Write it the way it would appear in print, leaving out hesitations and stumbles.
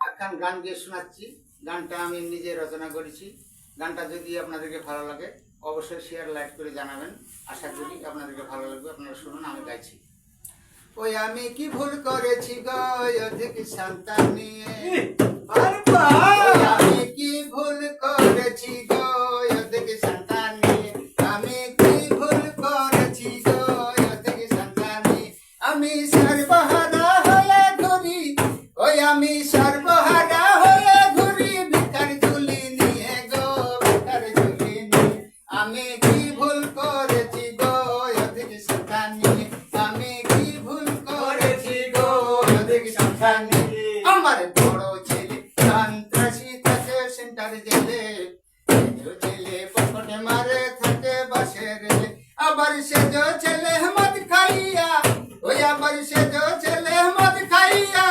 একখান গান গিয়ে শোনাচ্ছি। গানটা আমি নিজে রচনা করেছি। গানটা যদি আপনাদেরকে ভালো লাগে অবশ্যই শেয়ার লাইক করে জানাবেন। আশা করি আপনাদেরকে ভালো লাগবে। আপনারা শুনুন, আমি গাইছি। ওই আমি কি ভুল করেছি গো অধিক সন্তান নিয়ে, ওই আমি কি ভুল করেছি গো অধিক সন্তান নিয়ে, আমি কি ভুল করেছি গো অধিক সন্তান নিয়ে। আমি সর্বহারা হয়ে ঘুরি, ওই আমি সর্বহারা হয়ে ঘুরি ভিখার ঝুলি নিয়ে গো, ভিখার ঝুলি নিয়ে। আমি কি ভুল করেছি গো অধিক সন্তান নিয়ে, আমি কি ভুল করেছি গো অধিক সন্তান নিয়ে। আমার বড় ছেলে সন্ত্রাসী থাকে সেন্টার জেলে, ছেলে পকেটে মারে থাকে বাসের রেলে। আবার সে ছেলে মদ খাইয়া, ওই আবার সে ছেলে মদ খাইয়া